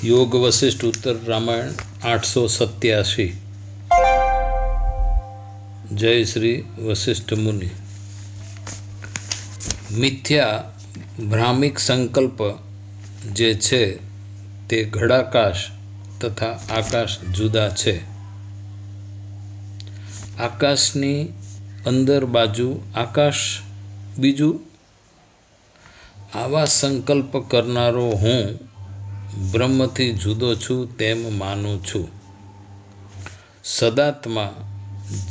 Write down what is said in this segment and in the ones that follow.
योग वशिष्ठ उत्तर रामायण 887। जय श्री वशिष्ठ मुनि। मिथ्या भ्रामिक संकल्प जे छे ते घड़ाकाश तथा आकाश जुदा छे। आकाशनी अंदर बाजू आकाश बीजू। आवा संकल्प करनारो हूँ ब्रह्म थी जुदो छू तेम मानु छू। सदात्मा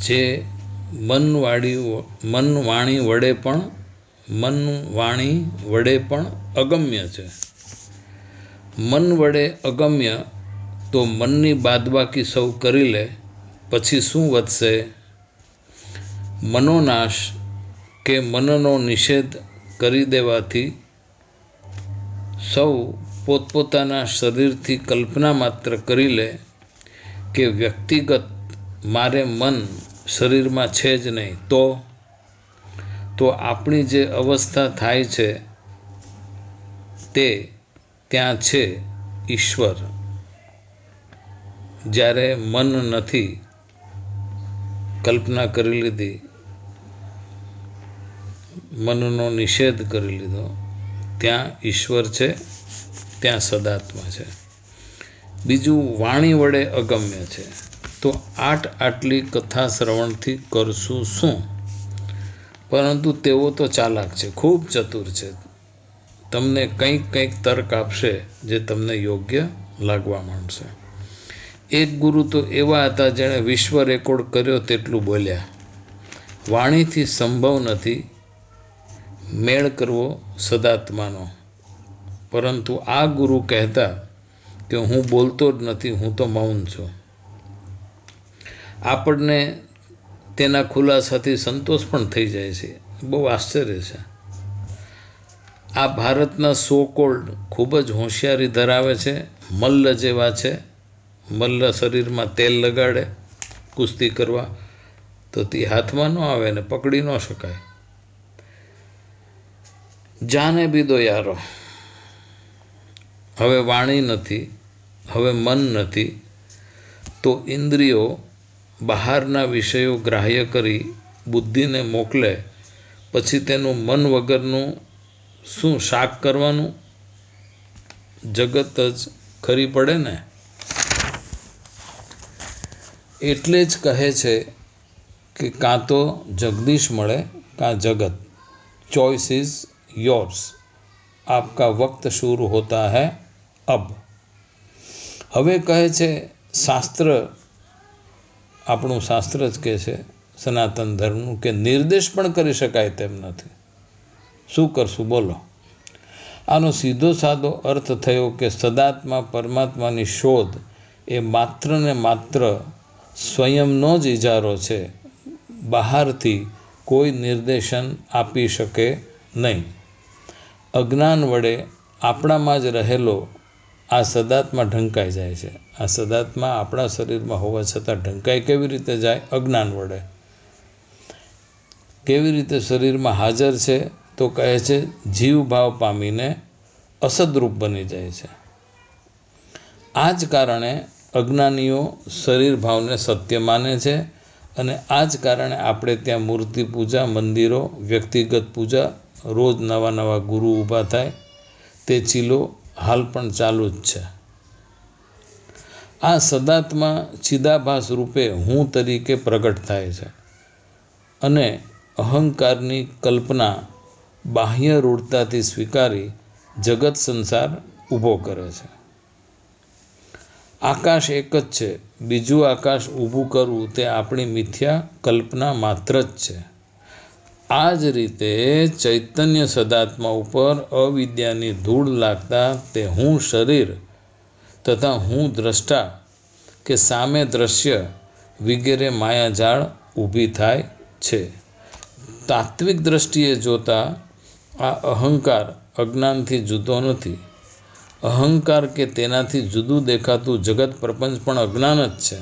जे मन वाणी वडे पण अगम्य छे। मन वडे अगम्य तो मननी बादबाकी सौ करी ले पछी शुं वधशे? मनोनाश के मननो निषेध करी देवाथी सौ पोतपोताना शरीर थी कल्पना मात्र करी ले के व्यक्तिगत मारे मन शरीर में छे ज नहीं तो आपणी जे अवस्था थाय छे ते त्यां छे ईश्वर। ज्यारे मन नथी कल्पना करी लीधी, मननो निषेध करी लीधो, त्यां ईश्वर छे, त्यां सदात्मा छे। बीजू वाणी वडे अगम्य छे। तो आटली कथा श्रवण थी करशू शुं? परंतु तेओ तो चालाक छे, खूब चतुर छे। तमने कंईक तर्क आपशे जे तमने योग्य लागवा मांडशे। एक गुरु तो एवा हता जेणे विश्व रेकॉर्ड कर्यो तेटलुं बोल्या। वाणीथी संभव नथी मेळ करवो सदात्मानो। परंतु आ गुरु कहता कि हूँ बोलतो ज नथी, हूँ तो मौन छूं। आपणे तेना खुलासाथी संतोष पण थई जाय छे। बहु आश्चर्य छे। आ भारतना सो कोल्ड खूब ज होशियारी धरावे छे। मल्ल जेवा छे। मल्ल शरीर में तेल लगाड़े कुश्ती करवा तो ती हाथ में न आवे ने पकड़ी न शकाय। जाने भी दो यारो। हवे वाणी नथी, हवे मन नथी, तो इंद्रियों बहारना विषयों ग्राह्य करी बुद्धि ने मोकले पछी तेनु मन वगरनु शुं शाक करवानु? जगत ज खरी पड़े ने। एटले ज कहे छे कि कां तो जगदीश मळे कां जगत। Choice is yours. आपका वक्त शुरू होता है अब। हवे कहे छे शास्त्र, आपणुं शास्त्र ज कहे छे सनातन धर्मनुं के निर्देश पण करी शकाय तेम नथी। शुं करशुं बोलो? आनो सीधो सादो अर्थ थयो के सदात्मा परमात्मानी शोध ए मात्र ने मात्र स्वयंनो ज इजारो छे। बहारथी कोई निर्देशन आपी शके नहीं। अज्ञान वडे आपणामां ज रहेलो आ सदात्मा ढंकाई जाय छे। आ सदात्मा आपणा शरीर में होवा छतां ढंकाई केवी रीते जाय? अज्ञान वडे। केवी रीते शरीर में हाजर छे? तो कहे छे जीव भाव पामीने असदरूप बनी जाय छे। आज कारणे अज्ञानीओ शरीर भावने सत्य माने छे अने आज कारणे आपणे त्यां मूर्ति पूजा, मंदिरो, व्यक्तिगत पूजा, रोज नवा नवा गुरु ऊभा थाय ते चीलो हाल पण चालू ज छे। आ सदात्मा चिदाभास रूपे हूँ तरीके प्रगट थाय छे अने अहंकारनी कल्पना बाह्य रूढ़ताथी स्वीकारी जगत संसार ऊभो करे छे। आकाश एक ज छे, बीजू आकाश ऊभुं करवुं ते आपणी मिथ्या कल्पना मात्र ज छे। आज रीते चैतन्य सदात्मा उपर अविद्यानी धूळ लागता ते हूँ शरीर तथा हूँ द्रष्टा के सामे दृश्य वगैरे मायाजाळ ऊभी थाय छे। तात्विक दृष्टिए जोता आ अहंकार अज्ञानथी जुदो नथी। अहंकार के तेनाथी जुदुं देखातुं जगत प्रपंच पण अज्ञान ज छे।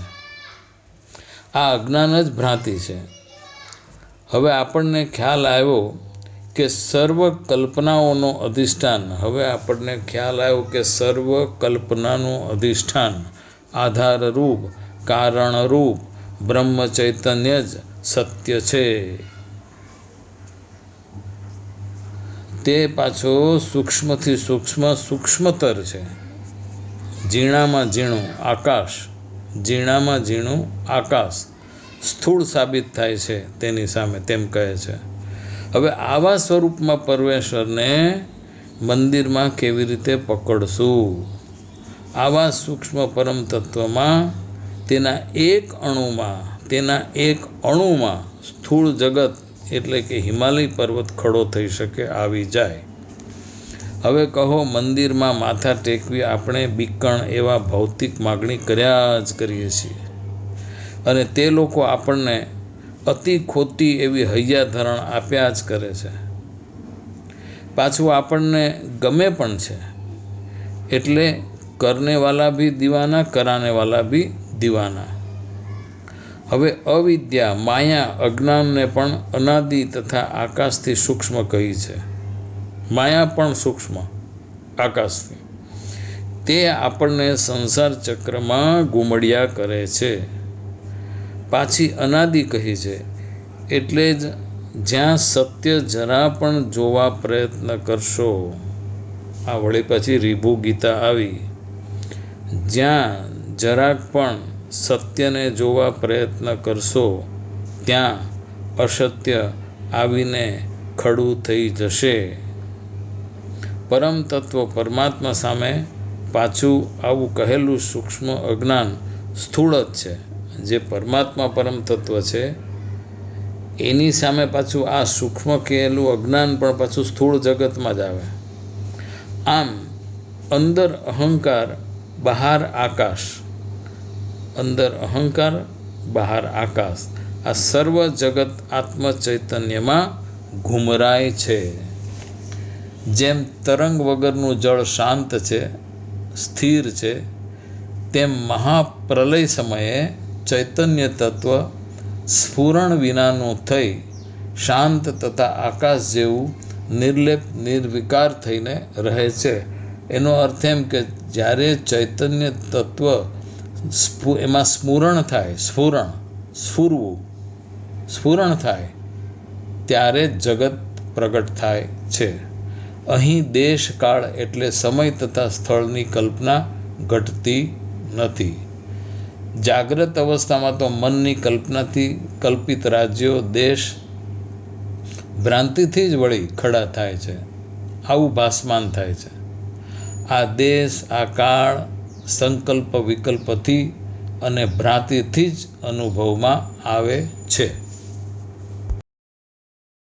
आ अज्ञान ज भ्रांति छे। हवे आपणने ख्याल आव्यो કે સર્વ કલ્પનાઓનો અધિષ્ઠાન. હવે આપણને ખ્યાલ આવ્યો કે સર્વ કલ્પનાનું અધિષ્ઠાન, આધારરૂપ, કારણરૂપ બ્રહ્મ ચૈતન્ય જ સત્ય છે. તે પાછો સૂક્ષ્મથી સૂક્ષ્મ સૂક્ષ્મતર છે. ઝીણામાં ઝીણું આકાશ, ઝીણામાં ઝીણું આકાશ સ્થૂળ સાબિત થાય છે તેની સામે, તેમ કહે છે. હવે આવા સ્વરૂપમાં પરમેશ્વરને મંદિરમાં કેવી રીતે પકડશું? આવા સૂક્ષ્મ પરમ તત્વમાં તેના એક અણુમાં સ્થૂળ જગત એટલે કે હિમાલય પર્વત ખડો થઈ શકે, આવી જાય. હવે કહો, મંદિરમાં માથા ટેકવી આપણે બીકણ એવા ભૌતિક માગણી કર્યા જ કરીએ છીએ, અને તે લોકો આપણને અતિ ખોટી એવી હૈયાધરણ આપ્યા જ કરે છે. પાછું આપણને ગમે પણ છે. એટલે કરનેવાલા ભી દીવાના, કરાનેવાલા ભી દીવાના. હવે અવિદ્યા, માયા, અજ્ઞાનને પણ અનાદિ તથા આકાશથી સૂક્ષ્મ કહી છે. માયા પણ સૂક્ષ્મ આકાશથી. તે આપણને સંસાર ચક્રમાં ઘૂમડિયા કરે છે. પાછી અનાદિ કહી છે. એટલે જ જ્યાં સત્ય જરા પણ જોવા પ્રયત્ન કરશો, આ વળી પછી રીભુ ગીતા આવી, જ્યાં જરાક પણ સત્યને જોવા પ્રયત્ન કરશો ત્યાં અસત્ય આવીને ખડું થઈ જશે. પરમ તત્વ પરમાત્મા સામે પાછું આવું કહેલું સૂક્ષ્મ અજ્ઞાન સ્થૂળ જ છે. જે પરમાત્મા પરમ તત્વ છે એની સામે પાછું આ સૂક્ષ્મ કહેલું અજ્ઞાન પણ પાછું સ્થૂળ જગતમાં જ આવે. આમ અંદર અહંકાર, બહાર આકાશ, અંદર અહંકાર, બહાર આકાશ, આ સર્વ જગત આત્મ ચૈતન્યમાં ઘૂમરાય છે. જેમ તરંગ વગરનું જળ શાંત છે, સ્થિર છે, તેમ મહાપ્રલય સમયે ચૈતન્ય તત્વ સ્ફુરણ વિનાનું થઈ શાંત તથા આકાશ જેવું નિર્લેપ નિર્વિકાર થઈને રહે છે. એનો અર્થ એમ કે જ્યારે ચૈતન્ય તત્વ એમાં સ્ફુરણ થાય, સ્ફુરણ થાય ત્યારે જગત પ્રગટ થાય છે. અહીં દેશ કાળ એટલે સમય તથા સ્થળની કલ્પના ઘટતી નથી. જાગ્રત અવસ્થામાં તો મનની કલ્પનાથી કલ્પિત રાજ્યો, દેશ ભ્રાંતિથી જ વળી ખડા થાય છે. આવું ભાસમાન થાય છે. આ દેશ, આ કાળ સંકલ્પ વિકલ્પથી અને ભ્રાંતિથી જ અનુભવમાં આવે છે.